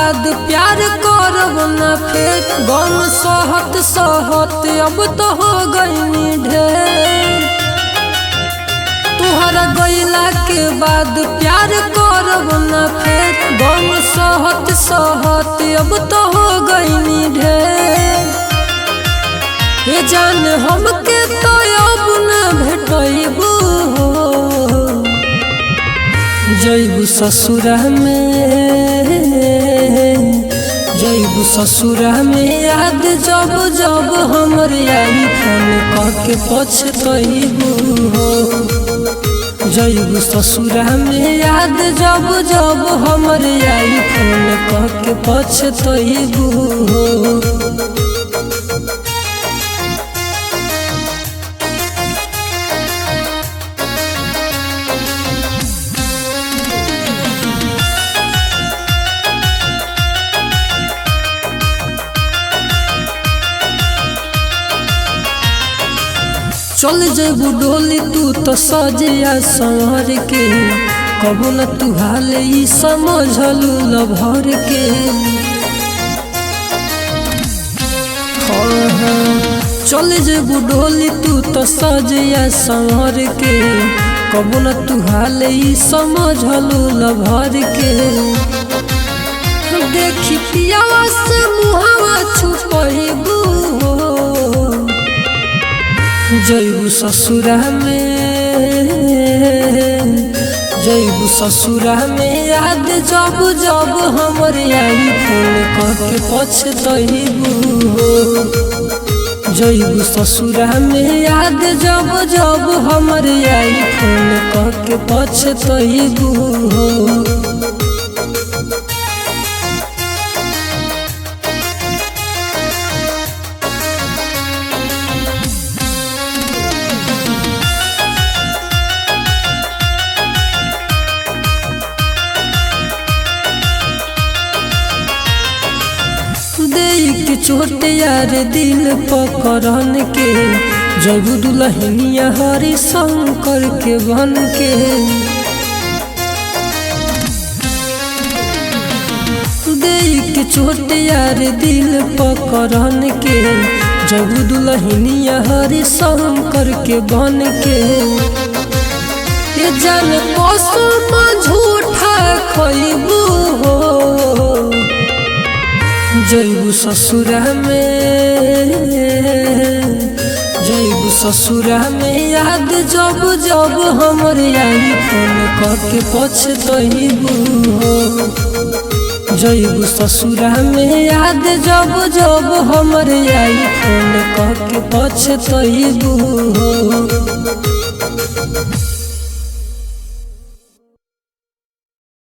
बाद प्यार करब ना फिर। गम सहत सहत अब तो हो गई ढेर। तुहरा गइला के बाद प्यार करब ना फिर। गम सहत सहत अब तो हो गई ढेर। ये जान हमके तो अब ना भेटैबू। जइबू ससुरा में, जइबू ससुरा में याद जब जब हमर आई फोन करके पछतैबू हो। जइबू ससुरा में याद जब जब हमर आई फोन करके पछतैबू हो। चल जेबू डोली तू तो सजिया संवर के। कबू न तू हाल ई समझलू लभर के। चल जेबू डोली तू तो सजिया संवर के। कबू न तू हाल ई समझलू लभर के। देखी पियावा से मुहावा छुपैबू। जइबू ससुरा में, जइबू ससुरा में याद जब जब हमर आई फोन करके पछतैबू हो। जइबू ससुरा में याद जब जब हमर आई फोन करके पछतैबू हो। के चोट यार दिल पकड़न के। जब दुल्हनिया हरि शंकर के बन के। दे के चोट यार दिल पकड़न के। जब दुल्हनिया हरि शंकर के बन के। ये जान कसम झूठा खइबू हो। जइबू ससुरा में, जइबू ससुरा में याद जब जब हमर आई फोन करके पछतैबू हो। जइबू ससुरा में याद जब जब हमर आई फोन करके पछतैबू हो।